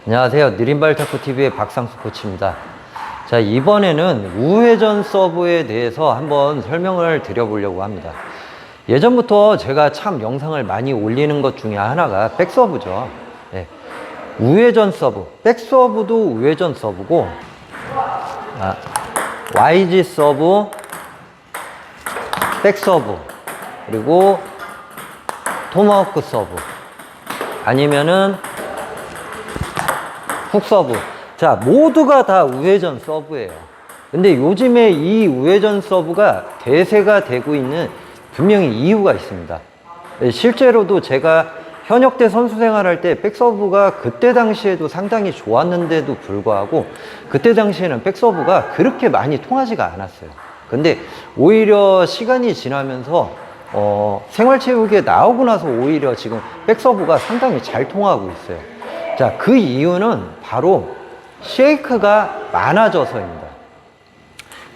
안녕하세요. 느린발 탁구TV의 박상수 코치입니다. 자, 이번에는 우회전 서브에 대해서 한번 설명을 드려보려고 합니다. 예전부터 제가 참 영상을 많이 올리는 것 중에 하나가 백서브죠. 네. 우회전 서브, 백서브도 우회전 서브고, YG 서브, 백서브, 그리고 토마호크 서브, 아니면은 훅 서브. 자, 모두가 다 우회전 서브예요. 근데 요즘에 이 우회전 서브가 대세가 되고 있는 분명히 이유가 있습니다. 실제로도 제가 현역 때 선수 생활할 때 백서브가 그때 당시에도 상당히 좋았는데도 불구하고 그때 당시에는 백서브가 그렇게 많이 통하지가 않았어요. 근데 오히려 시간이 지나면서 생활체육에 나오고 나서 오히려 지금 백서브가 상당히 잘 통하고 있어요. 자, 그 이유는 바로 쉐이크가 많아져서입니다.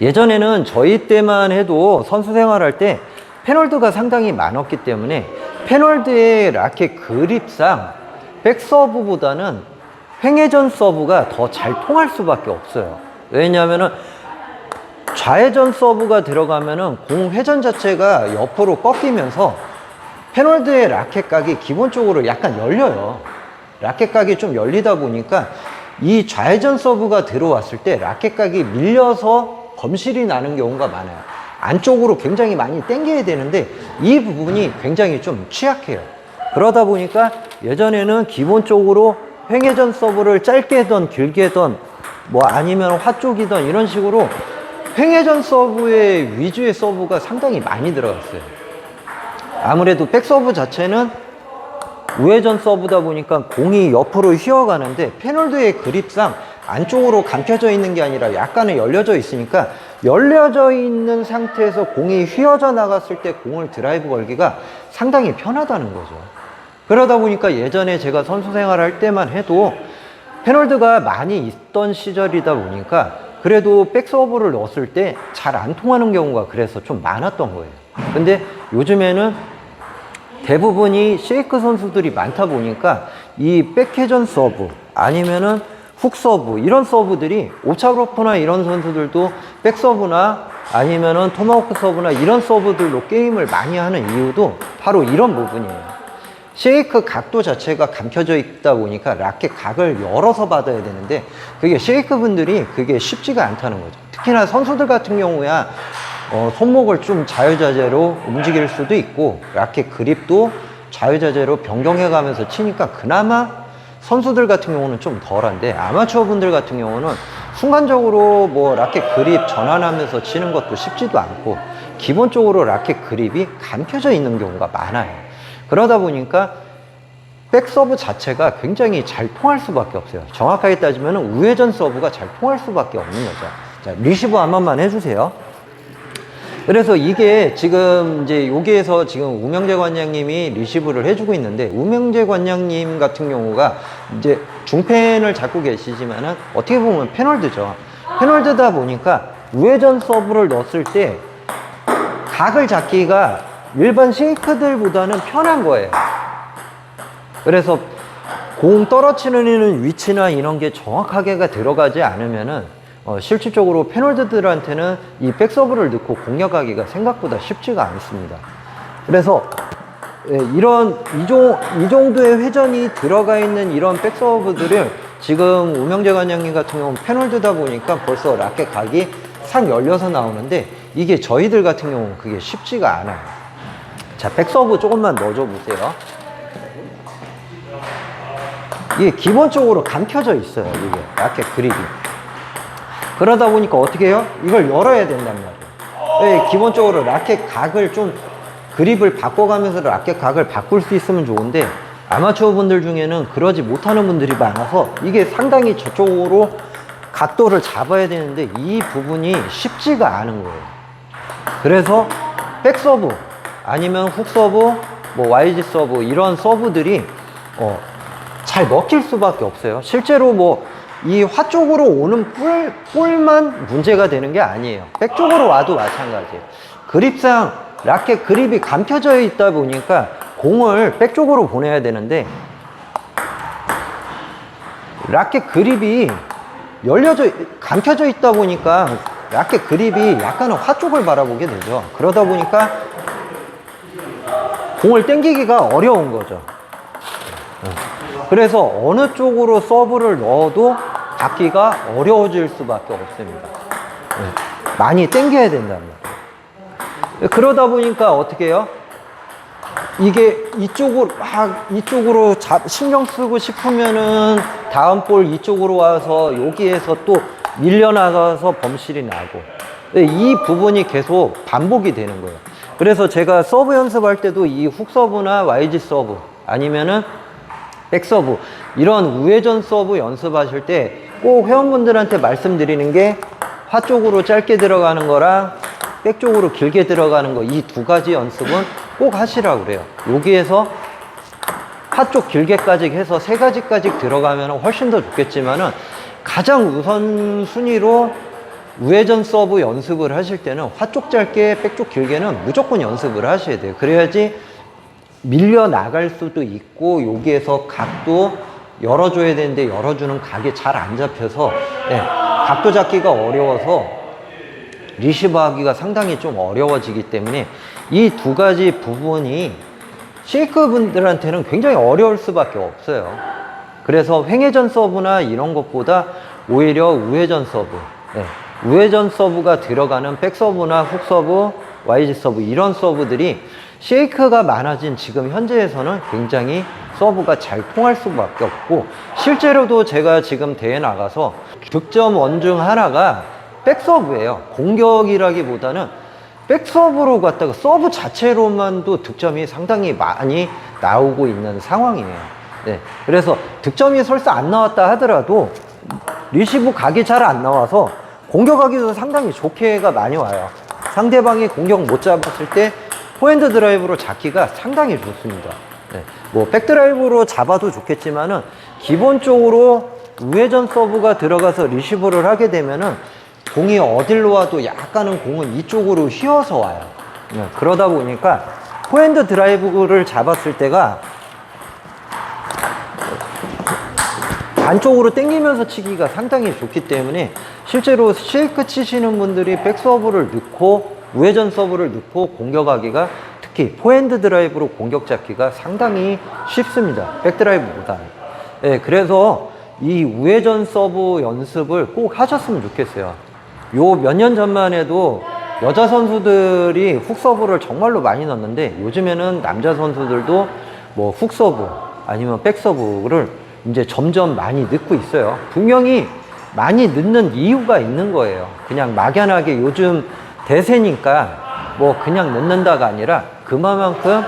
예전에는 저희 때만 해도 선수 생활할 때 패널드가 상당히 많았기 때문에 패널드의 라켓 그립상 백서브보다는 횡회전 서브가 더 잘 통할 수밖에 없어요. 왜냐하면은 좌회전 서브가 들어가면은 공 회전 자체가 옆으로 꺾이면서 패널드의 라켓 각이 기본적으로 약간 열려요. 라켓 각이 좀 열리다 보니까 이 좌회전 서브가 들어왔을 때 라켓 각이 밀려서 검실이 나는 경우가 많아요. 안쪽으로 굉장히 많이 당겨야 되는데 이 부분이 굉장히 좀 취약해요. 그러다 보니까 예전에는 기본적으로 횡회전 서브를 짧게 던 길게 던 뭐 아니면 화 쪽이던 이런 식으로 횡회전 서브의 위주의 서브가 상당히 많이 들어갔어요. 아무래도 백서브 자체는 우회전 서브다 보니까 공이 옆으로 휘어가는데 패널드의 그립상 안쪽으로 감겨져 있는 게 아니라 약간은 열려져 있으니까 열려져 있는 상태에서 공이 휘어져 나갔을 때 공을 드라이브 걸기가 상당히 편하다는 거죠. 그러다 보니까 예전에 제가 선수 생활할 때만 해도 패널드가 많이 있던 시절이다 보니까 그래도 백서브를 넣었을 때 잘 안 통하는 경우가 그래서 좀 많았던 거예요. 근데 요즘에는 대부분이 쉐이크 선수들이 많다 보니까 이 백회전 서브 아니면은 훅 서브 이런 서브들이 오차브로프나 이런 선수들도 백서브나 아니면은 토마호크 서브나 이런 서브들로 게임을 많이 하는 이유도 바로 이런 부분이에요. 쉐이크 각도 자체가 감춰져 있다 보니까 라켓 각을 열어서 받아야 되는데 그게 쉐이크 분들이 그게 쉽지가 않다는 거죠. 특히나 선수들 같은 경우야 손목을 좀 자유자재로 움직일 수도 있고 라켓 그립도 자유자재로 변경해 가면서 치니까 그나마 선수들 같은 경우는 좀 덜한데 아마추어 분들 같은 경우는 순간적으로 뭐 라켓 그립 전환하면서 치는 것도 쉽지도 않고 기본적으로 라켓 그립이 감춰져 있는 경우가 많아요. 그러다 보니까 백서브 자체가 굉장히 잘 통할 수밖에 없어요. 정확하게 따지면 우회전 서브가 잘 통할 수밖에 없는 거죠. 자, 리시브 한 번만 해주세요. 그래서 이게 지금 이제 여기에서 지금 우명재 관장님이 리시브를 해주고 있는데 우명재 관장님 같은 경우가 이제 중펜을 잡고 계시지만은 어떻게 보면 패널드죠. 패널드다 보니까 우회전 서브를 넣었을 때 각을 잡기가 일반 쉐이크들보다는 편한 거예요. 그래서 공 떨어지는 위치나 이런 게 정확하게가 들어가지 않으면은 실질적으로 패널들한테는 이 백서브를 넣고 공략하기가 생각보다 쉽지가 않습니다. 그래서 이 정도의 회전이 들어가 있는 이런 백서브들을 지금 우명재 관장님 같은 경우는 패널드다 보니까 벌써 라켓 각이 싹 열려서 나오는데 이게 저희들 같은 경우는 그게 쉽지가 않아요. 자, 백서브 조금만 넣어줘 보세요. 이게 기본적으로 감춰져 있어요. 이게 라켓 그립이. 그러다 보니까 어떻게 해요? 이걸 열어야 된단 말이에요. 기본적으로 라켓 각을 좀 그립을 바꿔가면서 라켓 각을 바꿀 수 있으면 좋은데 아마추어 분들 중에는 그러지 못하는 분들이 많아서 이게 상당히 저쪽으로 각도를 잡아야 되는데 이 부분이 쉽지가 않은 거예요. 그래서 백서브 아니면 훅 서브, 뭐 YG 서브 이런 서브들이 잘 먹힐 수밖에 없어요. 실제로 뭐 이 화 쪽으로 오는 볼만 문제가 되는 게 아니에요. 백 쪽으로 와도 마찬가지예요. 그립상 라켓 그립이 감춰져 있다 보니까 공을 백 쪽으로 보내야 되는데 라켓 그립이 감춰져 있다 보니까 라켓 그립이 약간은 화 쪽을 바라보게 되죠. 그러다 보니까 공을 당기기가 어려운 거죠. 그래서 어느 쪽으로 서브를 넣어도 닿기가 어려워질 수밖에 없습니다. 많이 당겨야 된다는 거죠. 그러다 보니까 어떻게 해요? 이게 이쪽으로 신경 쓰고 싶으면은 다음 볼 이쪽으로 와서 여기에서 또 밀려나가서 범실이 나고, 이 부분이 계속 반복이 되는 거예요. 그래서 제가 서브 연습할 때도 이 훅 서브나 YG 서브 아니면은 백 서브, 이런 우회전 서브 연습하실 때 꼭 회원분들한테 말씀드리는 게 화 쪽으로 짧게 들어가는 거랑 백 쪽으로 길게 들어가는 거, 이 두 가지 연습은 꼭 하시라고 그래요. 여기에서 화 쪽 길게까지 해서 세 가지까지 들어가면 훨씬 더 좋겠지만은, 가장 우선순위로 우회전 서브 연습을 하실 때는 화 쪽 짧게 백 쪽 길게는 무조건 연습을 하셔야 돼요. 그래야지 밀려 나갈 수도 있고, 여기에서 각도 열어줘야 되는데 열어주는 각이 잘 안 잡혀서 각도 잡기가 어려워서 리시브 하기가 상당히 좀 어려워지기 때문에, 이 두 가지 부분이 쉐이크 분들한테는 굉장히 어려울 수밖에 없어요. 그래서 횡회전 서브나 이런 것보다 오히려 우회전 서브, 우회전 서브가 들어가는 백 서브나 훅 서브, YG 서브, 이런 서브들이 쉐이크가 많아진 지금 현재에서는 굉장히 서브가 잘 통할 수밖에 없고, 실제로도 제가 지금 대회 나가서 득점 원 중 하나가 백서브예요. 공격이라기보다는 백서브로 갔다가 서브 자체로만도 득점이 상당히 많이 나오고 있는 상황이에요. 그래서 득점이 설사 안 나왔다 하더라도 리시브 각이 잘 안 나와서 공격하기도 상당히 좋게가 많이 와요. 상대방이 공격 못 잡았을 때 포핸드 드라이브로 잡기가 상당히 좋습니다. 뭐 백드라이브로 잡아도 좋겠지만은, 기본적으로 우회전 서브가 들어가서 리시브를 하게 되면은 공이 어딜로 와도 약간은 공은 이쪽으로 휘어서 와요. 그러다 보니까 포핸드 드라이브를 잡았을 때가 안쪽으로 당기면서 치기가 상당히 좋기 때문에, 실제로 쉐이크 치시는 분들이 백서브를 넣고 우회전 서브를 넣고 공격하기가, 특히 포핸드 드라이브로 공격 잡기가 상당히 쉽습니다. 백드라이브보다는. 그래서 이 우회전 서브 연습을 꼭 하셨으면 좋겠어요. 요 몇 년 전만 해도 여자 선수들이 훅 서브를 정말로 많이 넣었는데, 요즘에는 남자 선수들도 뭐 훅 서브 아니면 백 서브를 이제 점점 많이 넣고 있어요. 분명히 많이 넣는 이유가 있는 거예요. 그냥 막연하게 요즘 대세니까 뭐 그냥 넣는다가 아니라, 그만큼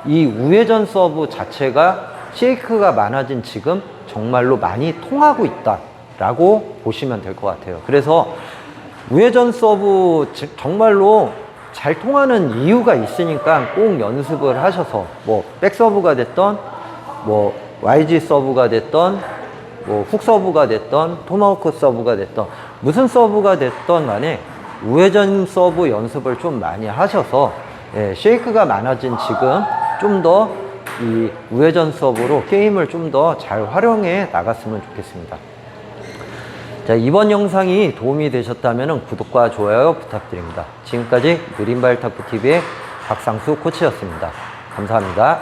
이 우회전 서브 자체가 쉐이크가 많아진 지금 정말로 많이 통하고 있다라고 보시면 될 것 같아요. 그래서 우회전 서브 정말로 잘 통하는 이유가 있으니까 꼭 연습을 하셔서, 뭐 백서브가 됐던 뭐 YG 서브가 됐던 뭐 훅 서브가 됐던 토마호크 서브가 됐던 무슨 서브가 됐던 간에 우회전 서브 연습을 좀 많이 하셔서, 쉐이크가 많아진 지금 좀 더 이 우회전 서브로 게임을 좀 더 잘 활용해 나갔으면 좋겠습니다. 자, 이번 영상이 도움이 되셨다면 구독과 좋아요 부탁드립니다. 지금까지 느린발 탁구TV의 박상수 코치였습니다. 감사합니다.